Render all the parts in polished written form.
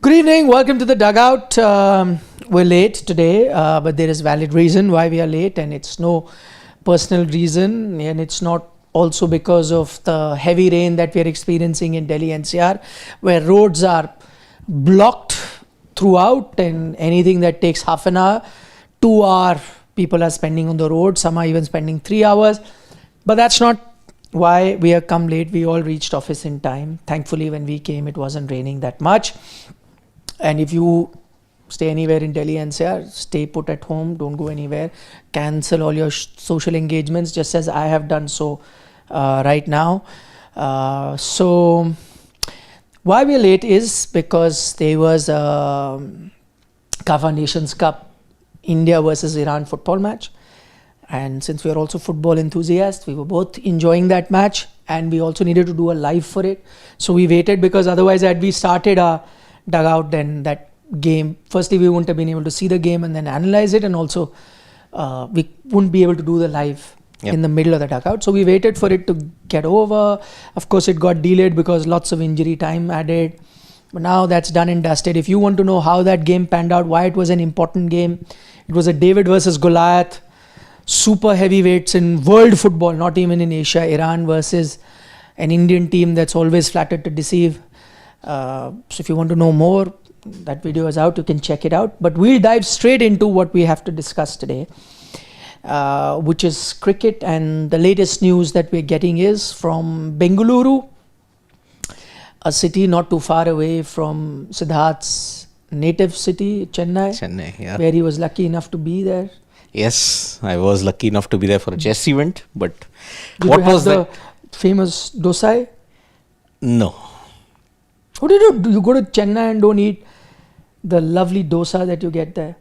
Good evening. Welcome to the Dugout. We're late today, but there is valid reason why we are late, and it's no personal reason, and it's not also because of the heavy rain that we are experiencing in Delhi NCR, where roads are blocked throughout, and anything that takes half an hour, 2 hours, people are spending on the road. Some are even spending 3 hours. But that's not why we have come late. We all reached office in time. Thankfully, when we came, it wasn't raining that much. And if you stay anywhere in Delhi NCR, stay put at home, don't go anywhere, cancel all your social engagements, just as I have done so right now. So why we're late is because there was a CAF Nations Cup India versus Iran football match. And since we are also football enthusiasts, we were both enjoying that match, and we also needed to do a live for it. So we waited, because otherwise had we started our Dugout, then that game, firstly we wouldn't have been able to see the game and then analyze it, and also we wouldn't be able to do the live in the middle of the Dugout. So we waited for it to get over. Of course it got delayed because lots of injury time added, but now that's done and dusted. If you want to know how that game panned out, why it was an important game, it was a David versus Goliath, super heavyweights in world football, not even in Asia. Iran versus an Indian team that's always flattered to deceive. So if you want to know more, that video is out, you can check it out. But we'll dive straight into what we have to discuss today, which is cricket. And the latest news that we're getting is from Bengaluru, a city not too far away from Siddharth's native city, Chennai, where he was lucky enough to be there. Yes, I was lucky enough to be there for a chess event, but what was the famous dosai? No. What did you do? You go to Chennai and don't eat the lovely dosa that you get there?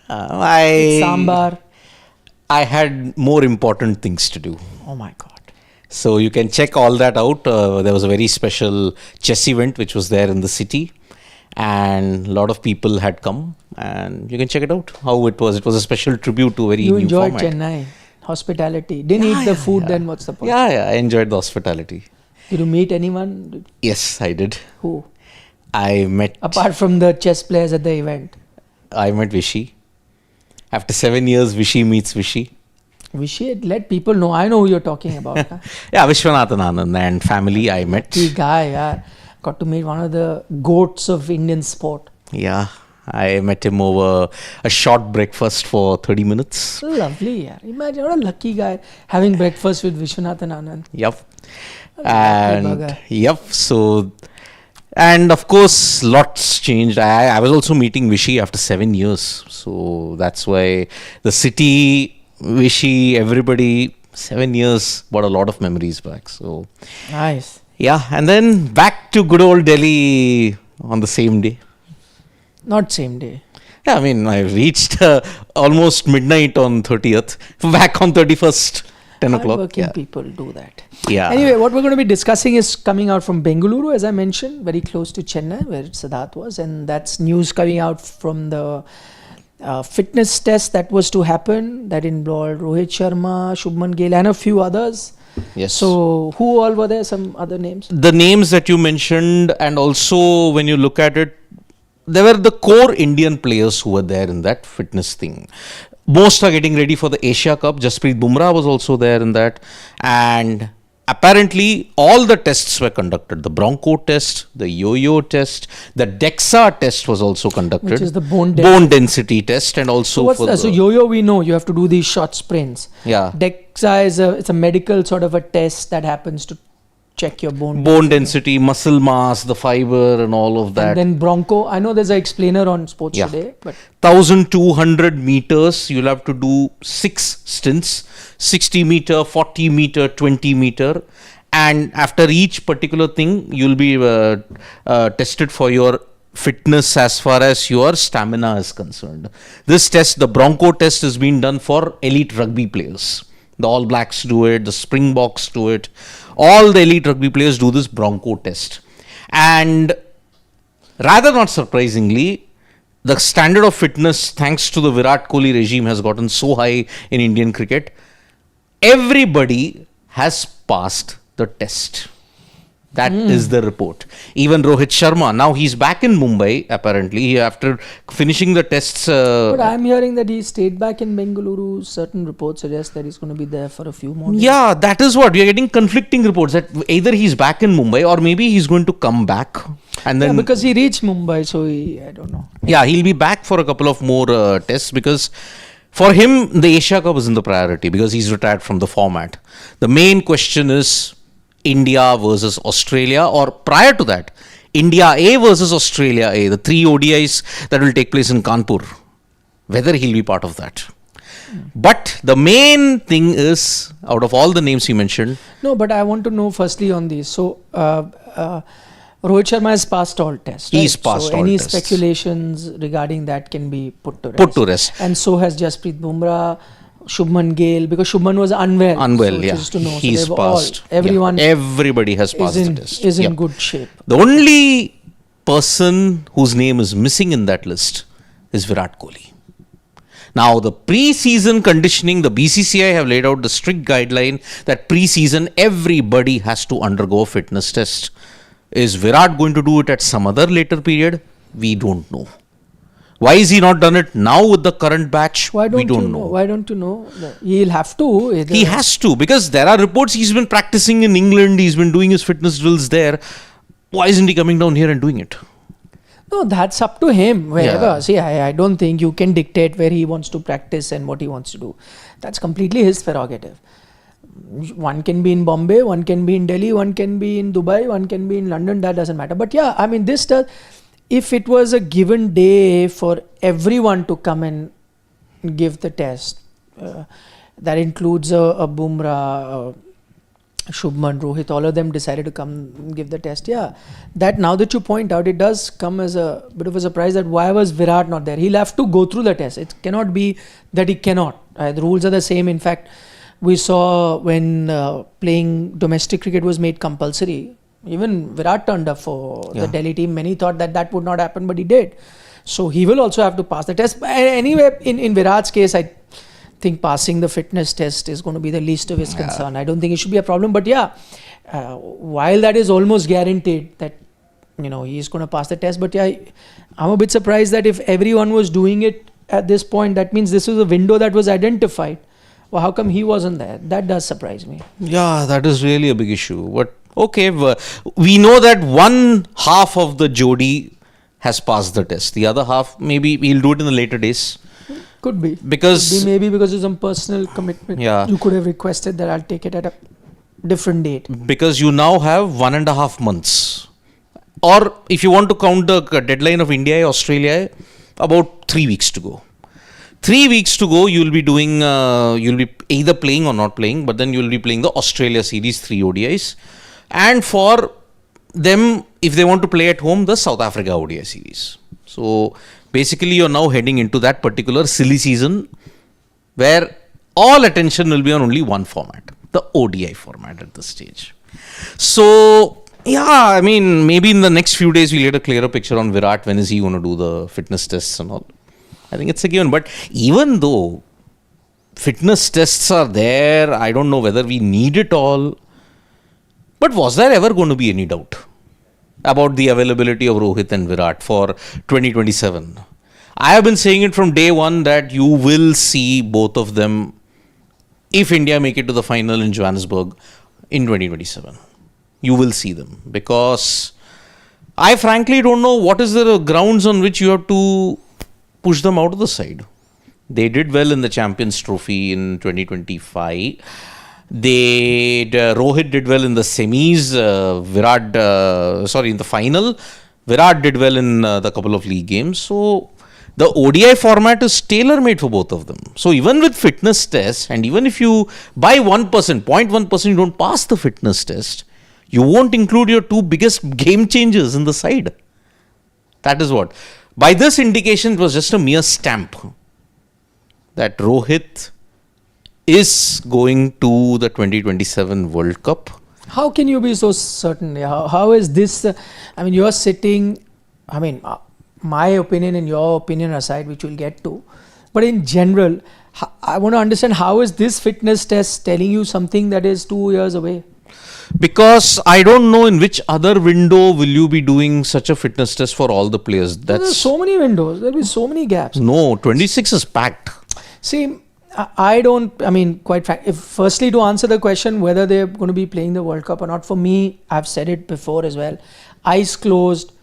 Sambar. I had more important things to do. Oh my God. So you can check all that out. There was a very special chess event which was there in the city, and a lot of people had come, and you can check it out how it was. It was a special tribute to a very new format. You enjoyed Chennai hospitality. Didn't eat the food, then what's the point? Yeah, I enjoyed the hospitality. Did you meet anyone? Yes, I did. Who? I met... Apart from the chess players at the event? I met Vishy. After 7 years, Vishy meets Vishy. Vishy, let people know. I know who you're talking about. Huh? Yeah, Vishwanathan Anand and family I met. Lucky guy, yeah. Got to meet one of the goats of Indian sport. Yeah, I met him over a short breakfast for 30 minutes. Lovely, yeah. Imagine what a lucky guy having breakfast with Vishwanathan Anand. Yep. And of course, lots changed. I was also meeting Vishy after 7 years. So that's why the city, Vishy, everybody, 7 years brought a lot of memories back. So nice. Yeah, and then back to good old Delhi on the same day. Not same day. Yeah, I mean, I reached almost midnight on 30th, back on 31st, 10 o'clock. Working people do that. Yeah. Anyway, what we're going to be discussing is coming out from Bengaluru, as I mentioned, very close to Chennai, where Siddharth was. And that's news coming out from the fitness test that was to happen, that involved Rohit Sharma, Shubman Gill, and a few others. Yes. So who all were there? Some other names? The names that you mentioned, and also when you look at it, there were the core Indian players who were there in that fitness thing. Most are getting ready for the Asia Cup. Jasprit Bumrah was also there in that. And apparently all the tests were conducted. The Bronco Test, the Yo-Yo Test, the DEXA test was also conducted. Which is the bone density test. And also so Yo-Yo, we know you have to do these short sprints. Yeah. DEXA is it's a medical sort of a test that happens to check your bone density, muscle mass, the fiber and all of that. And then Bronco, I know there's an explainer on Sports Today, but 1200 meters, you'll have to do 6 stints, 60 meter, 40 meter, 20 meter, and after each particular thing you'll be tested for your fitness as far as your stamina is concerned. This test, the Bronco test, is being done for elite rugby players. The All Blacks do it, the Springboks do it. All the elite rugby players do this Bronco test. And rather not surprisingly, the standard of fitness, thanks to the Virat Kohli regime, has gotten so high in Indian cricket. Everybody has passed the test. That is the report. Even Rohit Sharma, now he's back in Mumbai, apparently, after finishing the tests. But I'm hearing that he stayed back in Bengaluru. Certain reports suggest that he's going to be there for a few more days. Yeah, that is what. We are getting conflicting reports that either he's back in Mumbai or maybe he's going to come back. And then, because he reached Mumbai, so I don't know. yeah, he'll be back for a couple of more tests because for him, the Asia Cup isn't the priority because he's retired from the format. The main question is India versus Australia, or prior to that, India A versus Australia A, the 3 ODIs that will take place in Kanpur, whether he'll be part of that. But the main thing is, out of all the names you mentioned. No, but I want to know firstly on these. So, Rohit Sharma has passed all tests. He's right? passed so all any tests. speculations regarding that can be put to rest. Put to rest. And so has Jasprit Bumrah, Shubman Gill, because Shubman was unwell. Unwell, so yeah. just to know. He's so passed. Everyone. Yeah. Everybody has passed the test. Is in good shape. The only person whose name is missing in that list is Virat Kohli. Now, the pre-season conditioning, the BCCI have laid out the strict guideline that pre-season everybody has to undergo a fitness test. Is Virat going to do it at some other later period? We don't know. Why is he not done it now with the current batch? Why don't we don't you know? Why don't you know? He'll have to. He has to, because there are reports he's been practicing in England, he's been doing his fitness drills there. Why isn't he coming down here and doing it? No, that's up to him. Wherever. Yeah. See, I don't think you can dictate where he wants to practice and what he wants to do. That's completely his prerogative. One can be in Bombay, one can be in Delhi, one can be in Dubai, one can be in London. That doesn't matter. But yeah, I mean, this does. If it was a given day for everyone to come and give the test, that includes a Bumrah, Shubman, Rohit, all of them decided to come and give the test. Yeah, that now that you point out, it does come as a bit of a surprise that why was Virat not there? He'll have to go through the test. It cannot be that he cannot. The rules are the same. In fact, we saw when playing domestic cricket was made compulsory, even Virat turned up for the Delhi team. Many thought that would not happen, but he did. So he will also have to pass the test. Anyway, in Virat's case, I think passing the fitness test is going to be the least of his concern. I don't think it should be a problem. But yeah, while that is almost guaranteed that he's going to pass the test, but yeah, I'm a bit surprised that if everyone was doing it at this point, that means this was a window that was identified. Well, how come he wasn't there? That does surprise me. Yeah, that is really a big issue. But okay, we know that one half of the Jodi has passed the test. The other half, maybe he'll do it in the later days. Could be. Because maybe because of some personal commitment. Yeah. You could have requested that I'll take it at a different date. Because you now have 1.5 months. Or if you want to count the deadline of India, Australia, about 3 weeks to go. 3 weeks to go, you'll be doing, you'll be either playing or not playing, but then you'll be playing the Australia series, 3 ODIs. And for them, if they want to play at home, the South Africa ODI series. So basically, you're now heading into that particular silly season where all attention will be on only one format, the ODI format at this stage. So, yeah, I mean, maybe in the next few days, we'll get a clearer picture on Virat. When is he going to do the fitness tests and all? I think it's a given. But even though fitness tests are there, I don't know whether we need it all. But was there ever going to be any doubt about the availability of Rohit and Virat for 2027? I have been saying it from day one that you will see both of them if India make it to the final in Johannesburg in 2027. You will see them, because I frankly don't know what is the grounds on which you have to push them out of the side. They did well in the Champions Trophy in 2025. Rohit did well in the semis. In the final. Virat did well in the couple of league games. So the ODI format is tailor-made for both of them. So even with fitness tests, and even if you by 1%, 0.1%, you don't pass the fitness test, you won't include your 2 biggest game changers in the side. That is what. By this indication, it was just a mere stamp that Rohit is going to the 2027 World Cup. How can you be so certain? How is this? I mean, you're sitting, my opinion and your opinion aside, which we'll get to. But in general, I want to understand, how is this fitness test telling you something that is 2 years away? Because I don't know in which other window will you be doing such a fitness test for all the players. There's so many windows. There'll be so many gaps. No, 26 is packed. See, quite frankly, firstly, to answer the question whether they're going to be playing the World Cup or not, for me, I've said it before as well. Eyes closed,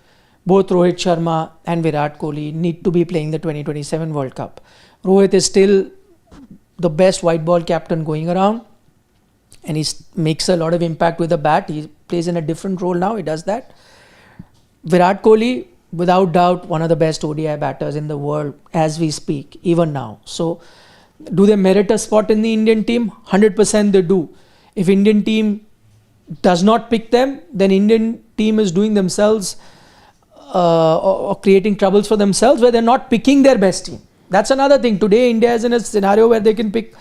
both Rohit Sharma and Virat Kohli need to be playing the 2027 World Cup. Rohit is still the best white ball captain going around, and he makes a lot of impact with the bat. He plays in a different role now. He does that. Virat Kohli, without doubt, one of the best ODI batters in the world as we speak, even now. So, do they merit a spot in the Indian team? 100% they do. If Indian team does not pick them, then Indian team is doing themselves or creating troubles for themselves where they're not picking their best team. That's another thing. Today, India is in a scenario where they can pick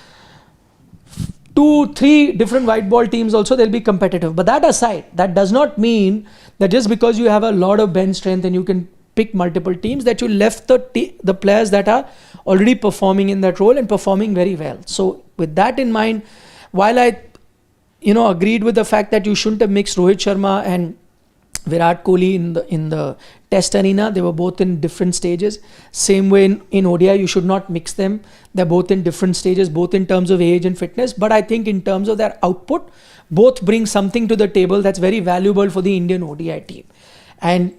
2-3 different white ball teams also. They'll be competitive. But that aside, that does not mean that just because you have a lot of bench strength and you can pick multiple teams, that you left the players that are already performing in that role and performing very well. So with that in mind, while I agreed with the fact that you shouldn't have mixed Rohit Sharma and Virat Kohli in the test arena, they were both in different stages. Same way in ODI, you should not mix them. They're both in different stages, both in terms of age and fitness. But I think in terms of their output, both bring something to the table that's very valuable for the Indian ODI team. And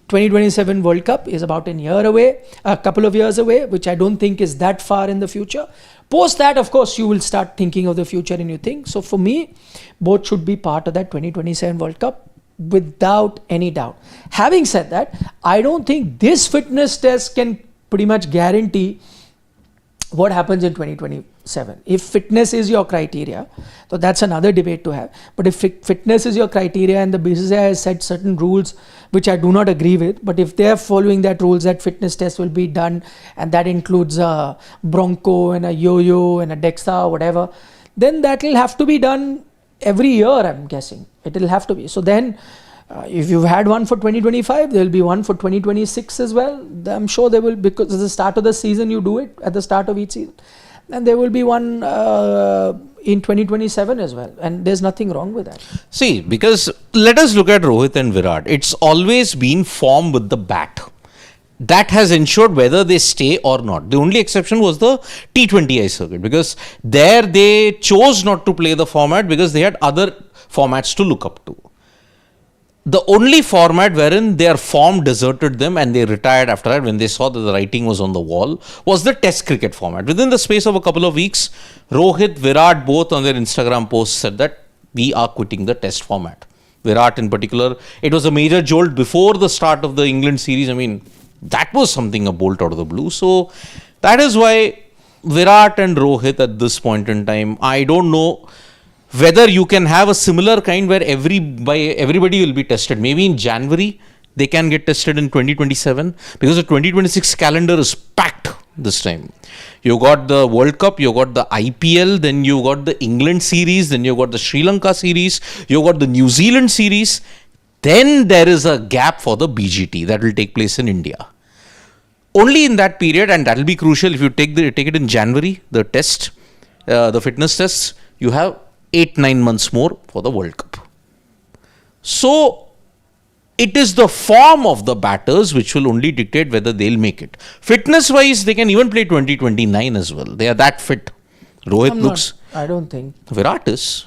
2027 World Cup is about a couple of years away, which I don't think is that far in the future. Post that, of course, you will start thinking of the future and you think. So for me, both should be part of that 2027 World Cup without any doubt. Having said that, I don't think this fitness test can pretty much guarantee what happens in 2027. If fitness is your criteria, so that's another debate to have. But if fitness is your criteria and the BCCI has set certain rules which I do not agree with, but if they are following that rules, that fitness test will be done, and that includes a Bronco and a Yo-Yo and a Dexa or whatever, then that will have to be done every year, I'm guessing. It will have to be. So then, if you've had one for 2025, there will be one for 2026 as well. I'm sure there will, because at the start of the season, you do it at the start of each season. And there will be one in 2027 as well. And there's nothing wrong with that. See, because let us look at Rohit and Virat. It's always been form with the bat. That has ensured whether they stay or not. The only exception was the T20I circuit, because there they chose not to play the format because they had other formats to look up to. The only format wherein their form deserted them and they retired after that when they saw that the writing was on the wall was the Test cricket format. Within the space of a couple of weeks, Rohit, Virat both on their Instagram posts said that we are quitting the Test format. Virat in particular, it was a major jolt before the start of the England series. I mean, that was something, a bolt out of the blue. So that is why Virat and Rohit at this point in time, I don't know whether you can have a similar kind where everybody will be tested. Maybe in January they can get tested in 2027, because the 2026 calendar is packed this time. You got the World Cup, you got the IPL, then you got the England series, then you got the Sri Lanka series, you got the New Zealand series. Then there is a gap for the BGT that will take place in India. Only in that period, and that will be crucial if you take it in January, the test, the fitness tests, you have 8-9 months more for the World Cup. So it is the form of the batters which will only dictate whether they'll make it. Fitness wise, they can even play 2029 as well. They are that fit. Rohit I don't think. Virat is.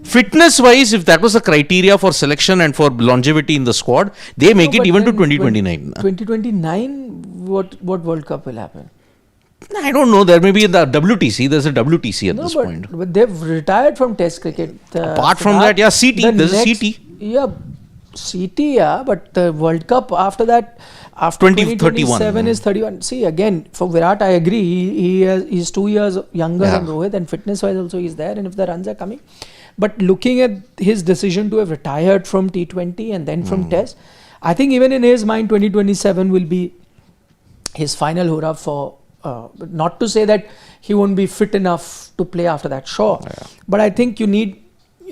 Fitness wise, if that was a criteria for selection and for longevity in the squad, they make it even to 2029. 2029, what World Cup will happen? I don't know. There may be the WTC. There's a WTC at this point. But they've retired from Test cricket. Apart from that, yeah, CT. There's a CT. Yeah, CT, yeah. But the World Cup after that, after 2027 is 31. See, again, for Virat, I agree. He's 2 years younger than Rohit, and fitness-wise also he's there. And if the runs are coming. But looking at his decision to have retired from T20 and then from Test, I think even in his mind, 2027 will be his final hurrah for... not to say that he won't be fit enough to play after that, sure. Yeah. But I think you need,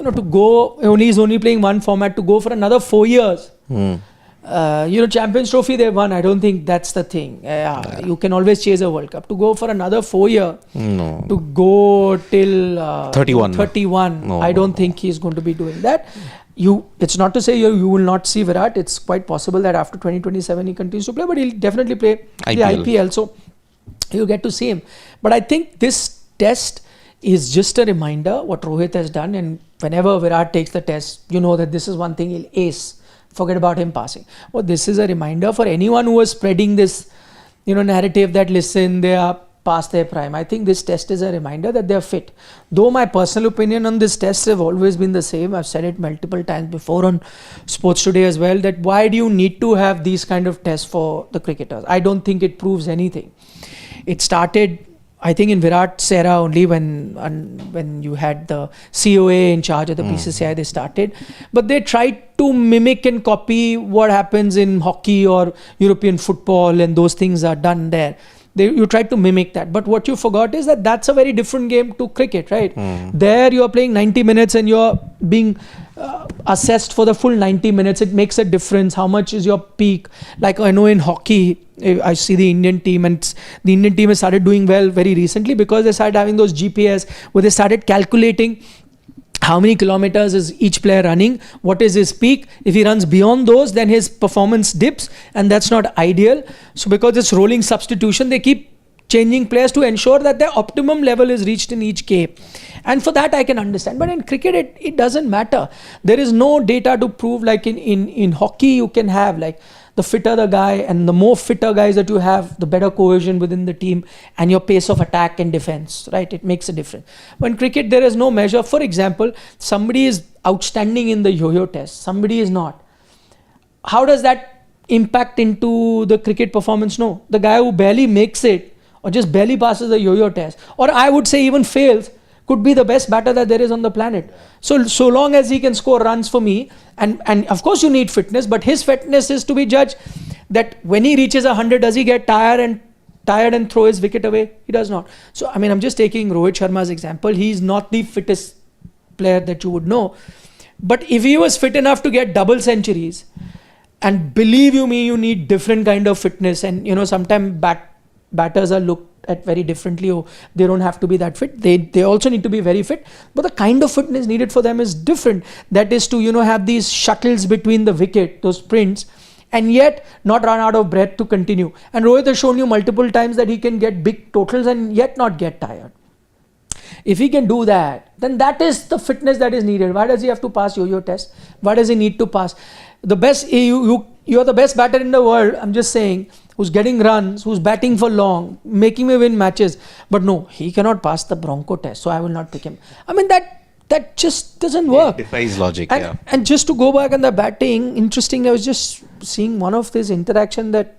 to go, he's only playing one format, to go for another 4 years. Champions Trophy they won. I don't think that's the thing. You can always chase a World Cup. To go for another 4 year, No. to go till 31. 31, No, I don't no. think he's going to be doing that. It's not to say you will not see Virat. It's quite possible that after 2027 he continues to play, but he'll definitely play the IPL. So you'll get to see him. But I think this test is just a reminder what Rohit has done, and whenever Virat takes the test, you know that this is one thing he'll ace. Forget about him passing. Well, this is a reminder for anyone who was spreading this, narrative that listen, they are past their prime. I think this test is a reminder that they're fit. Though my personal opinion on this test have always been the same. I've said it multiple times before on Sports Today as well, that why do you need to have these kind of tests for the cricketers? I don't think it proves anything. It started, I think, in Virat's era only when you had the COA in charge of the BCCI, they started. But they tried to mimic and copy what happens in hockey or European football, and those things are done there. You tried to mimic that. But what you forgot is that that's a very different game to cricket, right? There you are playing 90 minutes and you're being assessed for the full 90 minutes. It makes a difference. How much is your peak? Like I know in hockey, I see the Indian team, and the Indian team has started doing well very recently because they started having those GPS where they started calculating how many kilometers is each player running, what is his peak. If he runs beyond those, then his performance dips, and that's not ideal. So because it's rolling substitution, they keep changing players to ensure that their optimum level is reached in each game. And for that I can understand. But in cricket, it doesn't matter. There is no data to prove. Like in hockey, you can have like the fitter the guy, and the more fitter guys that you have, the better cohesion within the team and your pace of attack and defense, right? It makes a difference. But in cricket, there is no measure. For example, somebody is outstanding in the Yo-Yo Test, somebody is not. How does that impact into the cricket performance? No. The guy who barely makes it or just barely passes the Yo-Yo Test, or I would say even fails, could be the best batter that there is on the planet. So long as he can score runs for me, and of course you need fitness, but his fitness is to be judged that when he reaches 100, does he get tired and throw his wicket away? He does not. So I mean, I'm just taking Rohit Sharma's example. He's not the fittest player that you would know, but if he was fit enough to get double centuries, and believe you me, you need different kind of fitness, and sometimes batters are looked at very differently. Or they don't have to be that fit. They also need to be very fit, but the kind of fitness needed for them is different. That is to have these shuttles between the wicket, those sprints, and yet not run out of breath to continue. And Rohit has shown you multiple times that he can get big totals and yet not get tired. If he can do that, then that is the fitness that is needed. Why does he have to pass Yo-Yo Test? Why does he need to pass? The best, you are the best batter in the world, I'm just saying, who's getting runs, who's batting for long, making me win matches. But no, he cannot pass the Bronco Test, so I will not pick him. I mean, that just doesn't work. It defies logic, And just to go back on the batting, interestingly, I was just seeing one of this interaction that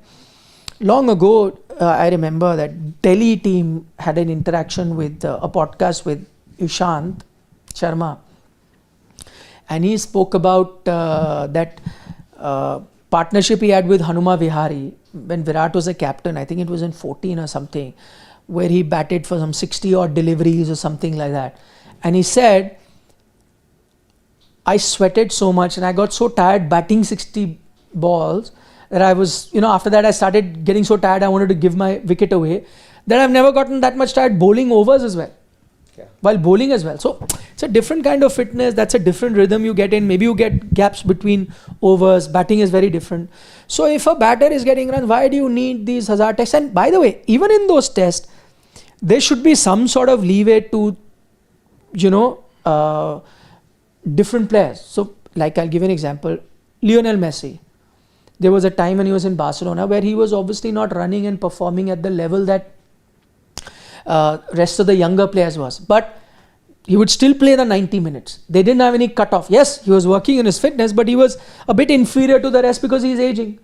long ago, I remember that Delhi team had an interaction with a podcast with Ishant Sharma. And he spoke about that partnership he had with Hanuma Vihari when Virat was a captain. I think it was in 14 or something, where he batted for some 60 odd deliveries or something like that. And he said, I sweated so much and I got so tired batting 60 balls that I was, after that I started getting so tired I wanted to give my wicket away, that I've never gotten that much tired bowling overs as well. While bowling as well. So it's a different kind of fitness. That's a different rhythm you get in. Maybe you get gaps between overs. Batting is very different. So if a batter is getting runs, why do you need these hazard tests? And by the way, even in those tests, there should be some sort of leeway to, different players. So like I'll give an example. Lionel Messi. There was a time when he was in Barcelona where he was obviously not running and performing at the level that rest of the younger players was, but he would still play the 90 minutes. They didn't have any cut-off. Yes, he was working in his fitness, but he was a bit inferior to the rest because he's aging.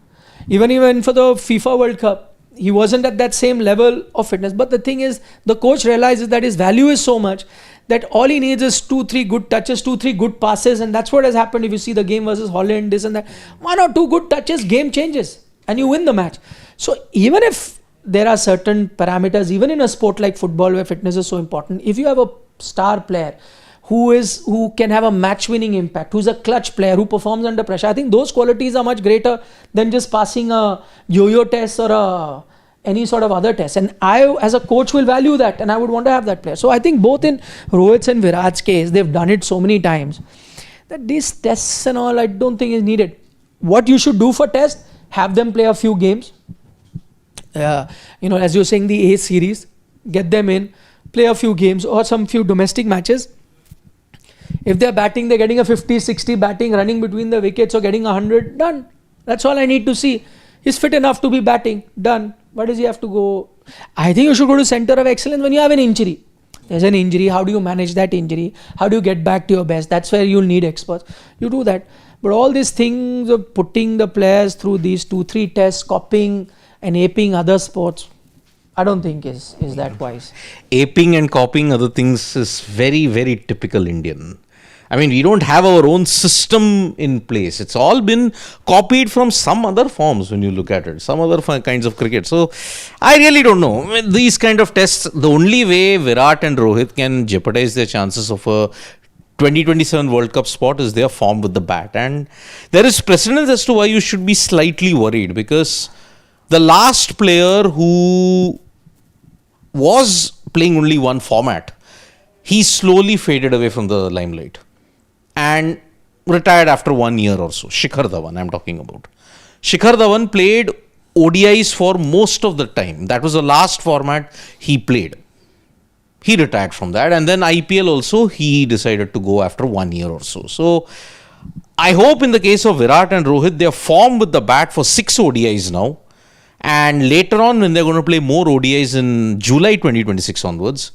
Even for the FIFA World Cup, he wasn't at that same level of fitness. But the thing is, the coach realizes that his value is so much that all he needs is 2-3 good touches, 2-3 good passes, and that's what has happened. If you see the game versus Holland, this and that, 1 or 2 good touches, game changes and you win the match. So even if there are certain parameters, even in a sport like football where fitness is so important, if you have a star player who can have a match-winning impact, who's a clutch player, who performs under pressure. I think those qualities are much greater than just passing a yo-yo test or any sort of other test. And I, as a coach, will value that, and I would want to have that player. So I think both in Rohit's and Virat's case, they've done it so many times that these tests and all, I don't think is needed. What you should do for test, have them play a few games. As you're saying, the A series, get them in, play a few games or some few domestic matches. If they're batting, they're getting a 50, 60 batting, running between the wickets or getting 100, done. That's all I need to see. He's fit enough to be batting, done. Why does he have to go? I think you should go to center of excellence when you have an injury. There's an injury, how do you manage that injury? How do you get back to your best? That's where you'll need experts. You do that. But all these things of putting the players through these 2-3 tests, copying and aping other sports, I don't think is that wise. Aping and copying other things is very, very typical Indian. I mean, we don't have our own system in place. It's all been copied from some other forms when you look at it, some other kinds of cricket. So, I really don't know. I mean, these kind of tests, the only way Virat and Rohit can jeopardize their chances of a 2027 World Cup spot is their form with the bat. And there is precedence as to why you should be slightly worried, because the last player who was playing only one format, he slowly faded away from the limelight and retired after 1 year or so. Shikhar Dhawan, I'm talking about. Shikhar Dhawan played ODIs for most of the time. That was the last format he played. He retired from that, and then IPL also he decided to go after 1 year or so. So I hope in the case of Virat and Rohit, they are formed with the bat for 6 ODIs now. And later on, when they're going to play more ODIs in July 2026 onwards,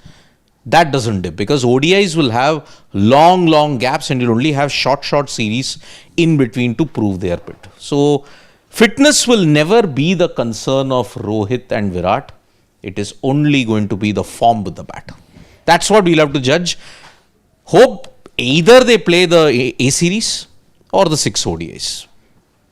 that doesn't dip, because ODIs will have long gaps and you'll only have short series in between to prove their bit. So fitness will never be the concern of Rohit and Virat. It is only going to be the form with the bat. That's what we'll have to judge. Hope either they play the A series or the 6 ODIs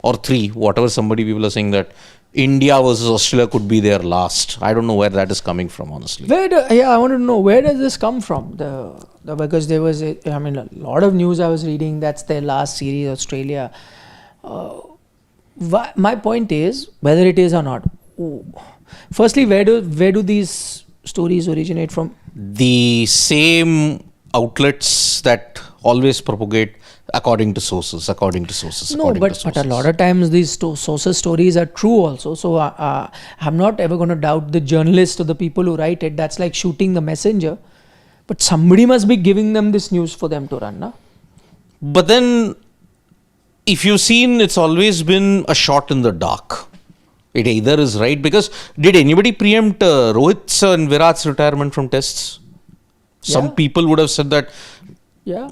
or 3, whatever people are saying that India versus Australia could be their last. I don't know where that is coming from, honestly. I want to know, where does this come from? Because there was, a lot of news I was reading, that's their last series, Australia. My point is, whether it is or not, firstly, where do these stories originate from? The same outlets that always propagate according to sources. No, but a lot of times these sources stories are true also. So I'm not ever going to doubt the journalists or the people who write it. That's like shooting the messenger. But somebody must be giving them this news for them to run, na? But then, if you've seen, it's always been a shot in the dark. It either is right, because did anybody preempt Rohit's and Virat's retirement from tests? Some people would have said that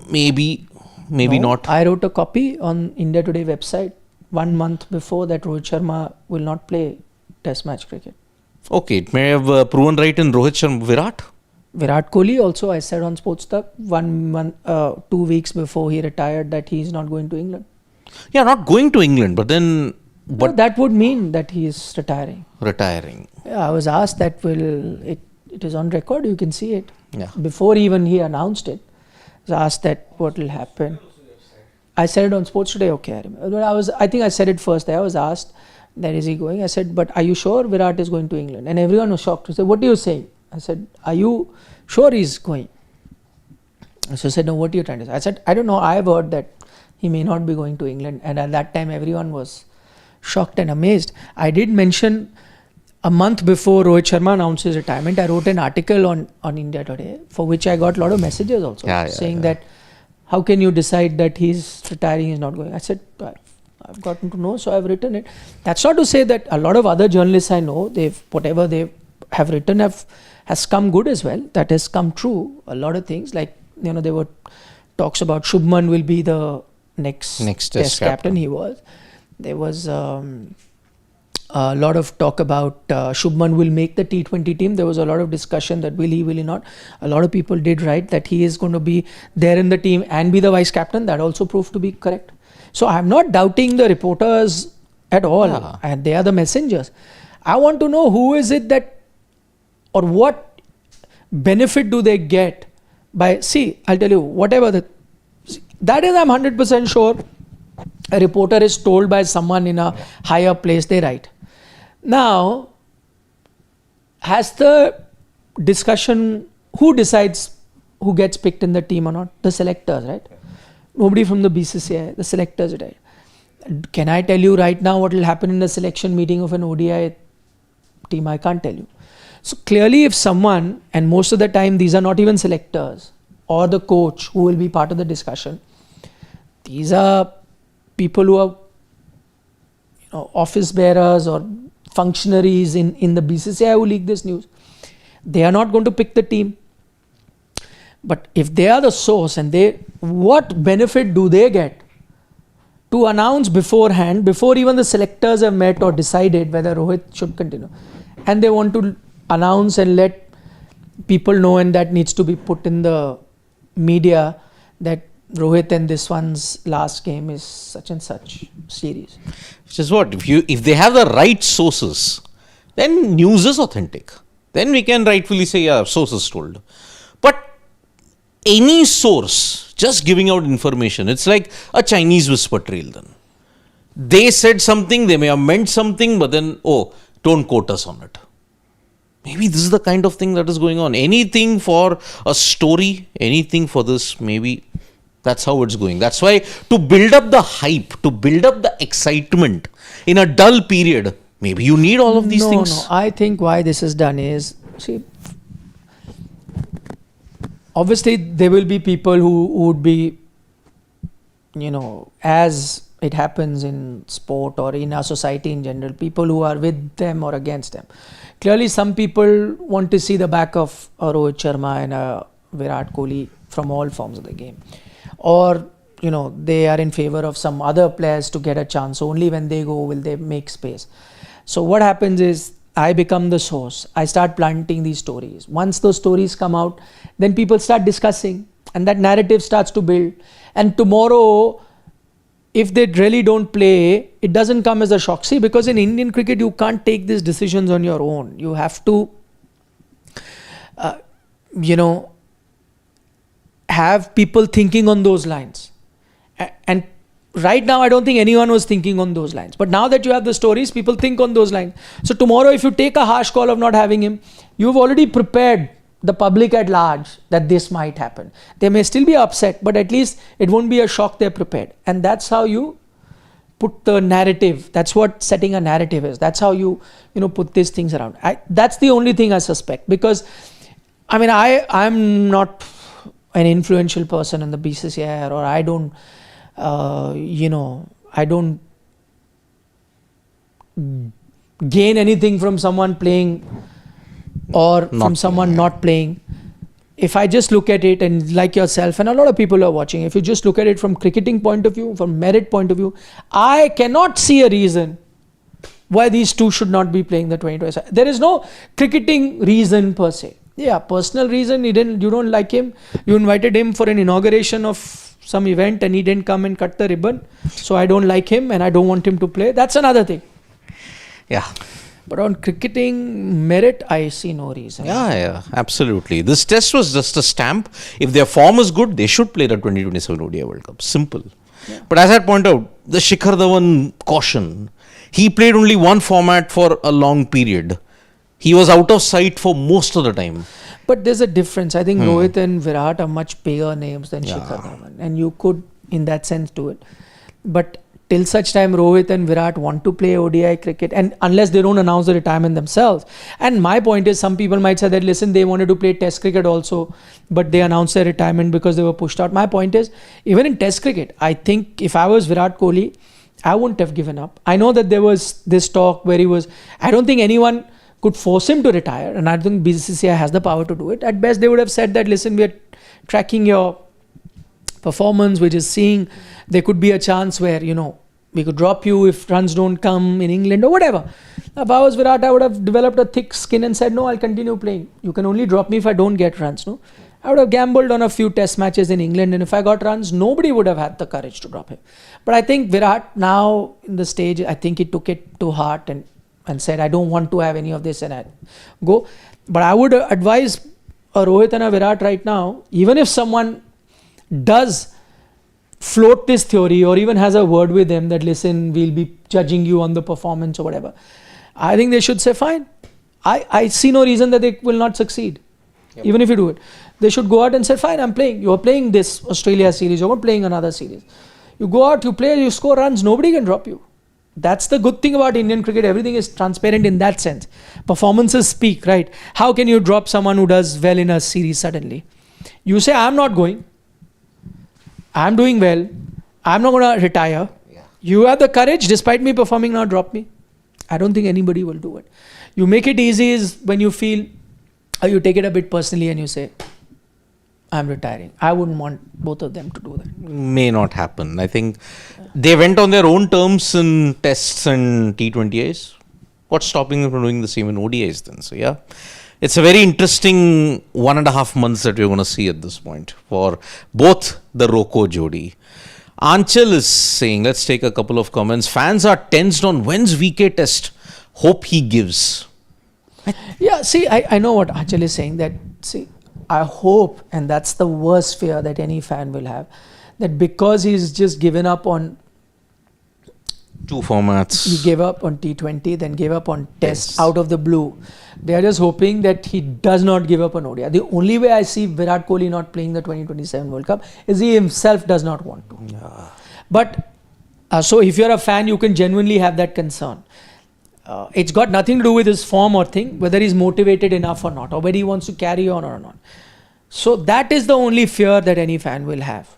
maybe not. I wrote a copy on India Today website 1 month before that Rohit Sharma will not play test match cricket. Okay, it may have proven right in Rohit Sharma. Virat Kohli also, I said on SportsTak 1 month, 2 weeks before he retired, that he is not going to England. Yeah, not going to England, but then... No, that would mean that he is retiring. Yeah, I was asked that it is on record, you can see it. Yeah. Before even he announced it, I was asked that what will happen. I said it on Sports Today, okay, I remember. I think I said it first. I was asked that is he going? I said, but are you sure Virat is going to England? And everyone was shocked. He said, what are you saying? I said, are you sure he's going? So I said, no, what are you trying to say? I said, I don't know. I've heard that he may not be going to England. And at that time, everyone was shocked and amazed. I did mention a month before Rohit Sharma announced his retirement, I wrote an article on India Today, for which I got a lot of messages also, saying that how can you decide that he's retiring, he's not going? I said, I've gotten to know, so I've written it. That's not to say that a lot of other journalists I know, whatever they have written has come good as well. That has come true. A lot of things, like, there were talks about Shubman will be the next test captain. He was. There was a lot of talk about Shubman will make the T20 team. There was a lot of discussion that will he not. A lot of people did write that he is going to be there in the team and be the vice captain. That also proved to be correct. So I'm not doubting the reporters at all. And they are the messengers. I want to know who is it that, or what benefit do they get I'll tell you, that is, I'm 100% sure a reporter is told by someone in a higher place, they write. Now, has the discussion, who decides who gets picked in the team or not? The selectors, right? Nobody from the BCCI, the selectors, right? Can I tell you right now what will happen in the selection meeting of an ODI team? I can't tell you. So clearly, if someone, and most of the time these are not even selectors or the coach who will be part of the discussion, these are people who are, office bearers or functionaries in the BCCI who leak this news. They are not going to pick the team. But if they are the source, and what benefit do they get to announce beforehand, before even the selectors have met or decided whether Rohit should continue, and they want to announce and let people know, and that needs to be put in the media that Rohit and this one's last game is such and such series. Which is what? If they have the right sources, then news is authentic. Then we can rightfully say, yeah, sources told. But any source just giving out information, it's like a Chinese whisper trail then. They said something, they may have meant something, but then, don't quote us on it. Maybe this is the kind of thing that is going on. Anything for a story, anything for this, maybe that's how it's going. That's why, to build up the hype, to build up the excitement in a dull period, maybe you need all of these things. No, I think why this is done is, see, obviously there will be people who would be, as it happens in sport or in our society in general, people who are with them or against them. Clearly some people want to see the back of a Rohit Sharma and a Virat Kohli from all forms of the game. Or, they are in favor of some other players to get a chance. Only when they go will they make space. So what happens is, I become the source. I start planting these stories. Once those stories come out, then people start discussing, and that narrative starts to build. And tomorrow, if they really don't play, it doesn't come as a shock. See, because in Indian cricket, you can't take these decisions on your own. You have to, have people thinking on those lines. And right now, I don't think anyone was thinking on those lines. But now that you have the stories, people think on those lines. So tomorrow, if you take a harsh call of not having him, you've already prepared the public at large that this might happen. They may still be upset, but at least it won't be a shock. They're prepared. And that's how you put the narrative. That's what setting a narrative is. That's how you, put these things around. That's the only thing I suspect. Because, I'm not an influential person in the BCCI, or I don't, I don't gain anything from someone playing or from someone not playing. If I just look at it, and like yourself and a lot of people are watching, if you just look at it from cricketing point of view, from merit point of view, I cannot see a reason why these two should not be playing the 2020. There is no cricketing reason per se. Yeah, personal reason, you don't like him. You invited him for an inauguration of some event and he didn't come and cut the ribbon. So I don't like him and I don't want him to play. That's another thing. Yeah. But on cricketing merit, I see no reason. Yeah, absolutely. This test was just a stamp. If their form is good, they should play the 2027 ODI World Cup. Simple. Yeah. But as I point out, the Shikhar Dhawan caution, he played only one format for a long period. He was out of sight for most of the time. But there's a difference. I think Rohit and Virat are much bigger names than Shikhar Dhawan. And you could, in that sense, do it. But till such time Rohit and Virat want to play ODI cricket, and unless they don't announce the retirement themselves. And my point is, some people might say that, listen, they wanted to play test cricket also, but they announced their retirement because they were pushed out. My point is, even in test cricket, I think if I was Virat Kohli, I wouldn't have given up. I know that there was this talk where I don't think anyone could force him to retire, and I think BCCI has the power to do it. At best, they would have said that, listen, we are tracking your performance, which is seeing there could be a chance where, we could drop you if runs don't come in England or whatever. If I was Virat, I would have developed a thick skin and said, no, I'll continue playing. You can only drop me if I don't get runs. No, I would have gambled on a few test matches in England, and if I got runs, nobody would have had the courage to drop him. But I think Virat now in the stage, I think he took it to heart and said, I don't want to have any of this, and I go. But I would advise a Rohit and a Virat right now, even if someone does float this theory or even has a word with them that, listen, we'll be judging you on the performance or whatever, I think they should say, fine. I see no reason that they will not succeed. Yep. Even if you do it. They should go out and say, fine, I'm playing. You're playing this Australia series, you're playing another series. You go out, you play, you score runs, nobody can drop you. That's the good thing about Indian cricket. Everything is transparent in that sense. Performances speak, right? How can you drop someone who does well in a series suddenly? You say, I'm not going. I'm doing well. I'm not going to retire. Yeah. You have the courage, despite me performing, now drop me. I don't think anybody will do it. You make it easy is when you feel, or you take it a bit personally and you say, I'm retiring. I wouldn't want both of them to do that. May not happen. I think they went on their own terms in tests and T20Is. What's stopping them from doing the same in ODIs then? So yeah, it's a very interesting 1.5 months that we're going to see at this point for both the Roko Jodi. Anchal is saying, let's take a couple of comments. Fans are tensed on when's VK Test. Hope he gives. Yeah, see, I know what Anchal is saying. That, see, I hope, and that's the worst fear that any fan will have, that because he's just given up on 2 formats, he gave up on T20, then gave up on Test out of the blue. They are just hoping that he does not give up on ODI. The only way I see Virat Kohli not playing the 2027 World Cup is he himself does not want to. Yeah. But so if you're a fan, you can genuinely have that concern. It's got nothing to do with his form or thing, whether he's motivated enough or not, or whether he wants to carry on or not. So that is the only fear that any fan will have.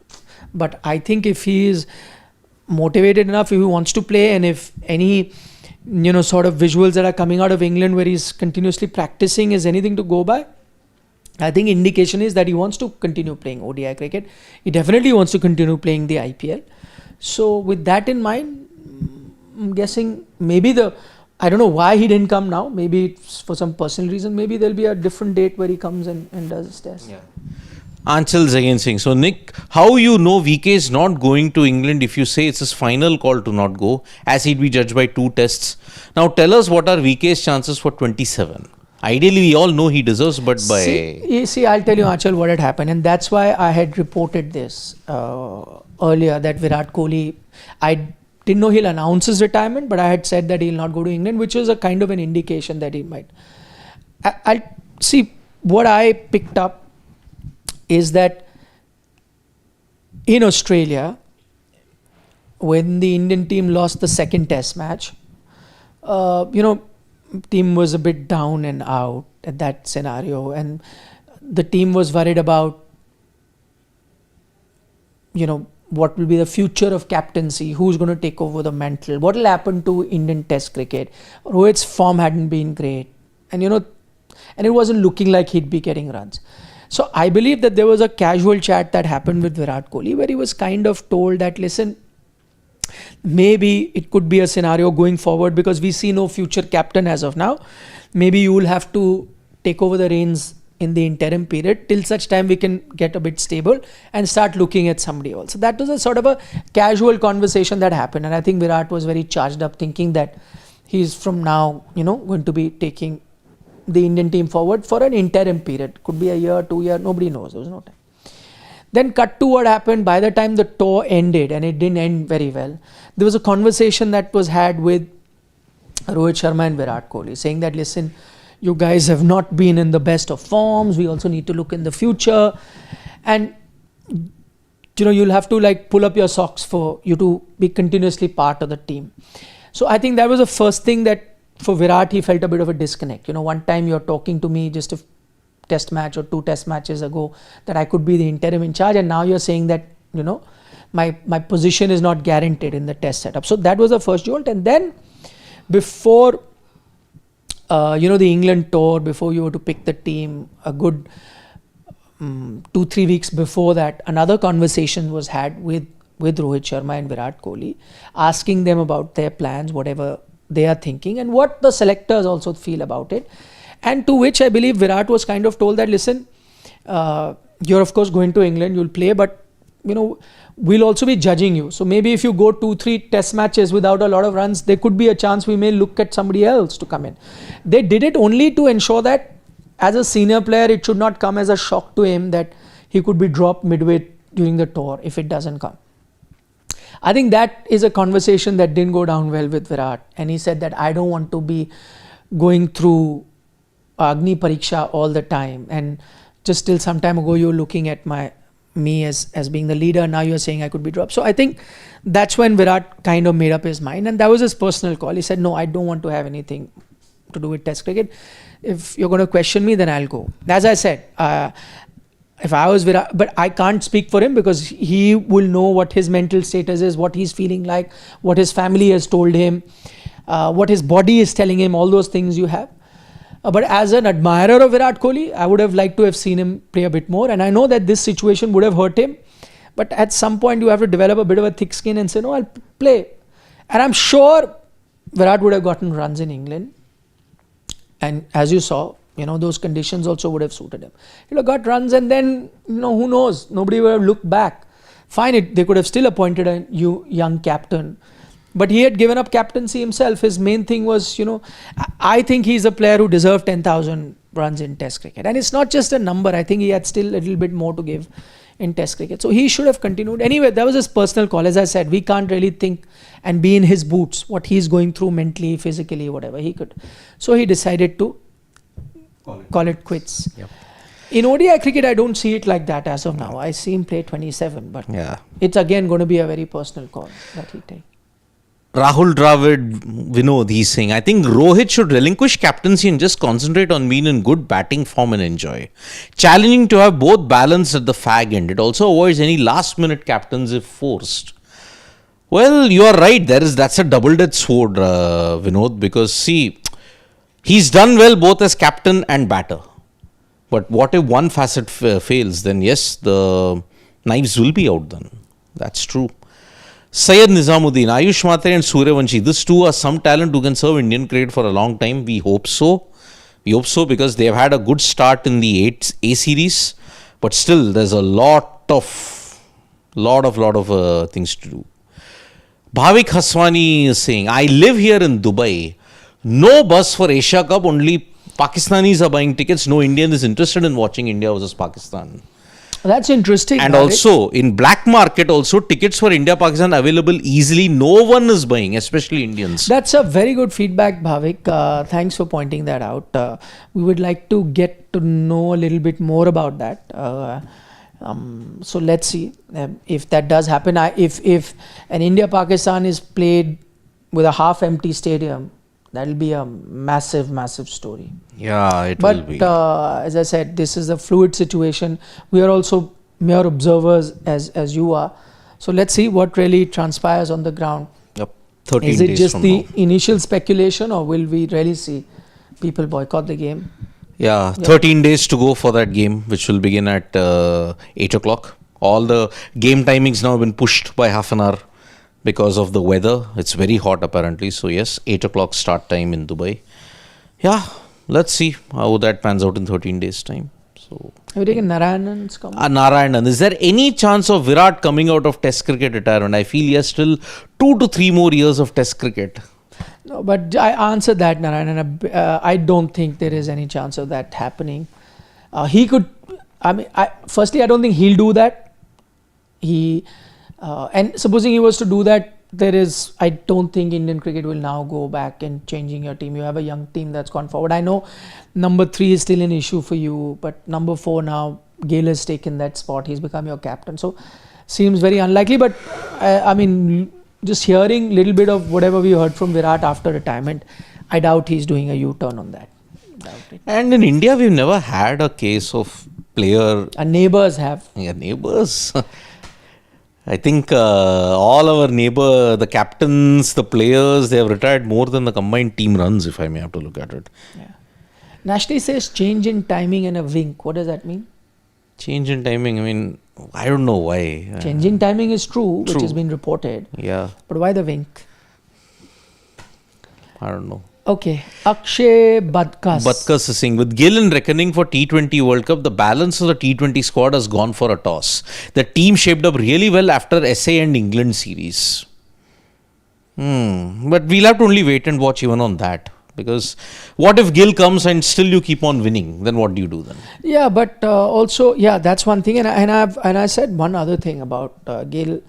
But I think if he is motivated enough, if he wants to play, and if any sort of visuals that are coming out of England where he's continuously practicing is anything to go by, I think indication is that he wants to continue playing ODI cricket. He definitely wants to continue playing the IPL. So with that in mind, I'm guessing maybe I don't know why he didn't come now. Maybe it's for some personal reason. Maybe there'll be a different date where he comes and does his test. Yeah. Anchal's again saying, so Nick, how you know VK is not going to England if you say it's his final call to not go, as he'd be judged by 2 tests? Now tell us what are VK's chances for 27? Ideally, we all know he deserves, but by... See, I'll tell you, Anchal, what had happened. And that's why I had reported this earlier, that Virat Kohli... I didn't know he'll announce his retirement, but I had said that he'll not go to England, which was a kind of an indication that he might. I'll see, what I picked up is that in Australia, when the Indian team lost the second test match, team was a bit down and out at that scenario, and the team was worried about what will be the future of captaincy, who's going to take over the mantle, what will happen to Indian test cricket. Rohit's form hadn't been great, and it wasn't looking like he'd be getting runs. So I believe that there was a casual chat that happened with Virat Kohli where he was kind of told that, listen, maybe it could be a scenario going forward because we see no future captain as of now. Maybe you will have to take over the reins in the interim period till such time we can get a bit stable and start looking at somebody else. So that was a sort of a casual conversation that happened, and I think Virat was very charged up thinking that he's from now going to be taking the Indian team forward for an interim period. Could be a year, 2 years, nobody knows. There was no time. Then cut to what happened by the time the tour ended, and it didn't end very well. There was a conversation that was had with Rohit Sharma and Virat Kohli saying that, listen, you guys have not been in the best of forms. We also need to look in the future. And, you'll have to pull up your socks for you to be continuously part of the team. So I think that was the first thing that for Virat, he felt a bit of a disconnect. One time you're talking to me just a test match or 2 test matches ago that I could be the interim in charge, and now you're saying that, my position is not guaranteed in the test setup. So that was the first jolt. And then before, the England tour, before you were to pick the team, a good 2-3 weeks before that, another conversation was had with Rohit Sharma and Virat Kohli, asking them about their plans, whatever they are thinking, and what the selectors also feel about it. And to which I believe Virat was kind of told that, listen, you're of course going to England, you'll play, but we'll also be judging you. So maybe if you go 2-3 test matches without a lot of runs, there could be a chance we may look at somebody else to come in. They did it only to ensure that as a senior player, it should not come as a shock to him that he could be dropped midway during the tour if it doesn't come. I think that is a conversation that didn't go down well with Virat, and he said that I don't want to be going through Agni Pariksha all the time, and just till some time ago you were looking at me as being the leader, now you're saying I could be dropped. So I think that's when Virat kind of made up his mind, and that was his personal call. He said, no, I don't want to have anything to do with Test cricket. If you're going to question me, then I'll go. As I said, if I was Virat, but I can't speak for him because he will know what his mental status is, what he's feeling like, what his family has told him, what his body is telling him, all those things you have. But as an admirer of Virat Kohli, I would have liked to have seen him play a bit more. And I know that this situation would have hurt him. But at some point, you have to develop a bit of a thick skin and say, no, I'll play. And I'm sure Virat would have gotten runs in England. And as you saw, those conditions also would have suited him. He would have got runs, and then, who knows? Nobody would have looked back. Fine, they could have still appointed a young captain. But he had given up captaincy himself. His main thing was, I think he's a player who deserved 10,000 runs in Test cricket. And it's not just a number. I think he had still a little bit more to give in Test cricket. So he should have continued. Anyway, that was his personal call. As I said, we can't really think and be in his boots, what he's going through mentally, physically, whatever he could. So he decided to call it quits. Yep. In ODI cricket, I don't see it like that as of now. I see him play 27, but it's again going to be a very personal call that he takes. Rahul Dravid, Vinod, he's saying, I think Rohit should relinquish captaincy and just concentrate on being in good batting form and enjoy. Challenging to have both balance at the fag end. It also avoids any last minute captains if forced. Well, you are right. That's a double-edged sword, Vinod, because see, he's done well both as captain and batter. But what if one facet fails? Then yes, the knives will be out then. That's true. Syed Nizamuddin, Ayush Matre and Suryavanshi, these two are some talent who can serve Indian cricket for a long time. We hope so. We hope so because they have had a good start in the A series. But still, there's a lot of things to do. Bhavik Haswani is saying, I live here in Dubai. No bus for Asia Cup, only Pakistanis are buying tickets. No Indian is interested in watching India versus Pakistan. That's interesting. And also, in black market also, tickets for India-Pakistan available easily. No one is buying, especially Indians. That's a very good feedback, Bhavik. Thanks for pointing that out. We would like to get to know a little bit more about that. So let's see if that does happen. If an India-Pakistan is played with a half-empty stadium, that'll be a massive, massive story. Yeah, it will be. But as I said, this is a fluid situation. We are also mere observers as you are. So let's see what really transpires on the ground. Yep. 13 is it days just from the now. initial speculation, or will we really see people boycott the game? Yeah, 13 days to go for that game, which will begin at 8 o'clock. All the game timings now have been pushed by half an hour because of the weather. It's very hot apparently. So yes, 8 o'clock start time in Dubai. Yeah, let's see how that pans out in 13 days time. So, have you taken Narayanan's comment? Narayanan, is there any chance of Virat coming out of Test cricket retirement? I feel he has still 2 to 3 more years of Test cricket. No, but I answered that, Narayanan. I don't think there is any chance of that happening. He could, firstly, I don't think he'll do that. And supposing he was to do that, I don't think Indian cricket will now go back and changing your team. You have a young team that's gone forward. I know number 3 is still an issue for you, but number 4 now, Gale has taken that spot. He's become your captain. So, seems very unlikely. But, just hearing a little bit of whatever we heard from Virat after retirement, I doubt he's doing a U-turn on that. And in India, we've never had a case of player... Our neighbours have. Yeah, neighbours. I think all our the captains, the players, they have retired more than the combined team runs, if I may have to look at it. Yeah. Nashli says change in timing and a wink. What does that mean? Change in timing, I don't know why. Change in timing is true, which has been reported. Yeah. But why the wink? I don't know. Okay. Akshay Badkas is saying, with Gill in reckoning for T20 World Cup, the balance of the T20 squad has gone for a toss. The team shaped up really well after SA and England series. But we'll have to only wait and watch even on that. Because what if Gill comes and still you keep on winning? Then what do you do then? Yeah, but also, yeah, that's one thing. And I said one other thing about Gill.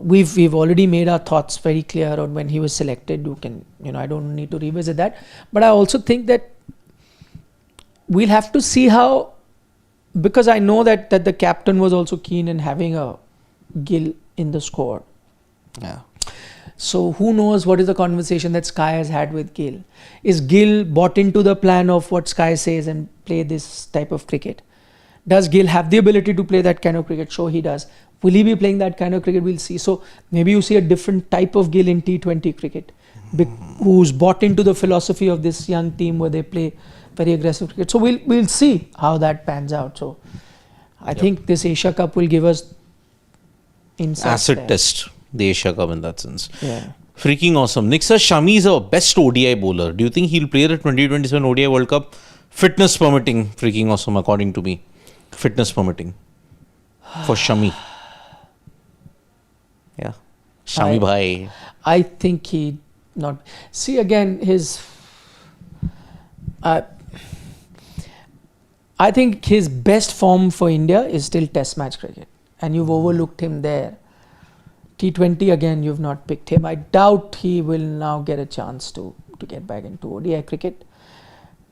We've already made our thoughts very clear on when he was selected. You can, I don't need to revisit that. But I also think that we'll have to see how, because I know that the captain was also keen in having a Gill in the squad. Yeah. So who knows what is the conversation that Sky has had with Gill? Is Gill bought into the plan of what Sky says and play this type of cricket? Does Gill have the ability to play that kind of cricket? Sure, he does. Will he be playing that kind of cricket? We'll see. So maybe you see a different type of Gill in T20 cricket, who's bought into the philosophy of this young team where they play very aggressive cricket. So we'll see how that pans out. So I think this Asia Cup will give us insights. Acid test the Asia Cup in that sense. Yeah. Freaking awesome. Nick says Shami is our best ODI bowler. Do you think he'll play the 2027 ODI World Cup? Fitness permitting. Freaking awesome, according to me. Fitness permitting. For Shami. Yeah. Shami bhai. I think he not. See again I think his best form for India is still Test match cricket, and you've overlooked him there. T20 again, you've not picked him. I doubt he will now get a chance to get back into ODI cricket.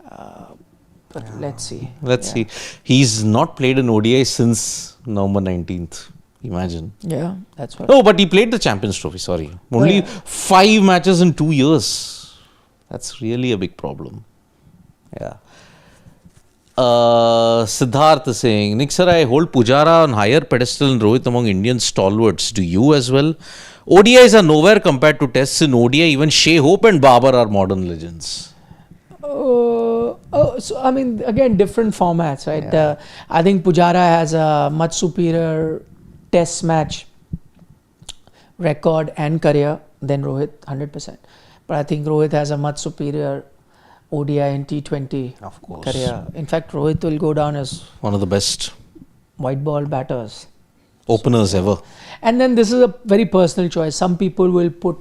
But let's see. Let's see. He's not played an ODI since November 19th. Imagine. Yeah, that's what. Oh, but he played the Champions Trophy, sorry. Only 5 matches in 2 years. That's really a big problem. Yeah. Siddharth is saying, Nick sir, I hold Pujara on higher pedestal than Rohit among Indian stalwarts. Do you as well? ODIs are nowhere compared to tests. In ODI, even Shea Hope and Babar are modern legends. So I mean, again, different formats, right? Yeah. I think Pujara has a much superior Test match record and career than Rohit, 100%. But I think Rohit has a much superior ODI and T20 career. In fact, Rohit will go down as one of the best white ball batters, openers ever. And then this is a very personal choice. Some people will put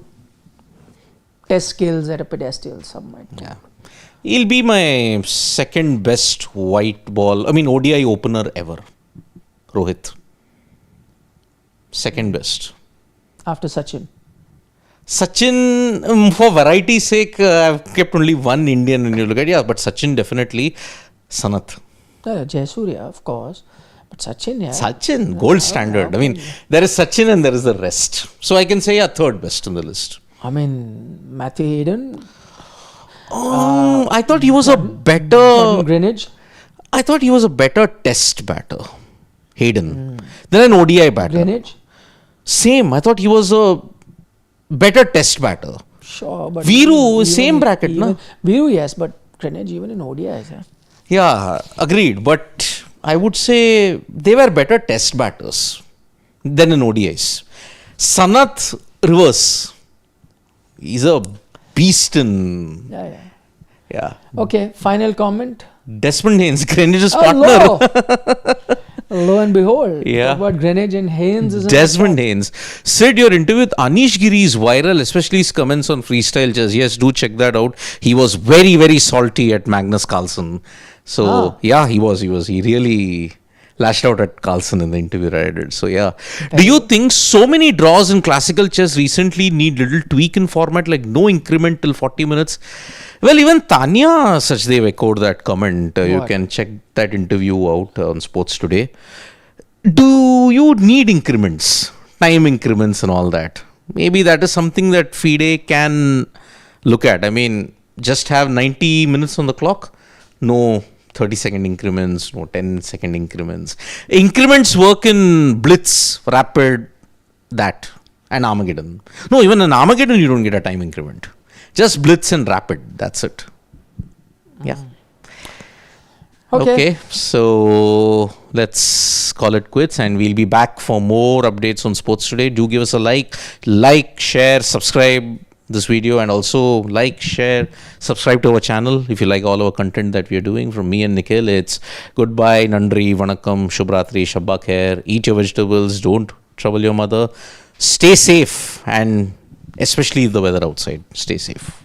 Test skills at a pedestal. Some might. Yeah. He'll be my second best ODI opener ever. Rohit. Second best. After Sachin. Sachin, for variety's sake, I've kept only one Indian when you look at but Sachin definitely. Sanath. Jayasurya, of course. But Sachin, yeah. Sachin, gold standard. I mean, there is Sachin and there is the rest. So I can say third best in the list. I mean, Matthew Hayden. I thought he was a better... Gordon Greenidge. I thought he was a better test batter. Hayden. Than an ODI batter. Greenidge? Same. I thought he was a better test batter. Sure, but Viru, same bracket, no? Viru, yes, but Greenidge even in ODIs, yeah. Yeah, agreed. But I would say they were better test batters than in ODIs. Sanath, reverse. He's a beast in... Yeah. Okay, final comment. Desmond Haynes, Greenidge's partner. Lo and behold, yeah. What Greenidge and Haynes is. Desmond Haynes. Sid, your interview with Anish Giri is viral, especially his comments on freestyle chess. Yes, do check that out. He was very, very salty at Magnus Carlsen. So, yeah, he was. He really lashed out at Carlsen in the interview that I did. So, yeah. Do you think so many draws in classical chess recently need little tweak in format, like no increment till 40 minutes? Well, even Tanya Sachdev echoed that comment. You can check that interview out on Sports Today. Do you need increments, time increments and all that? Maybe that is something that FIDE can look at. I mean, just have 90 minutes on the clock. No 30-second increments, no 10-second increments. Increments work in Blitz, Rapid, that, and Armageddon. No, even in Armageddon you don't get a time increment. Just Blitz and Rapid, that's it. Yeah. Okay, so let's call it quits and we'll be back for more updates on Sports Today. Do give us a like, share, subscribe this video, and also like, share, subscribe to our channel if you like all our content that we are doing. From me and Nikhil, it's goodbye, Nandri, Vanakkam, Shubhratri, Shabba Khair, eat your vegetables, don't trouble your mother, stay safe, and especially the weather outside, stay safe.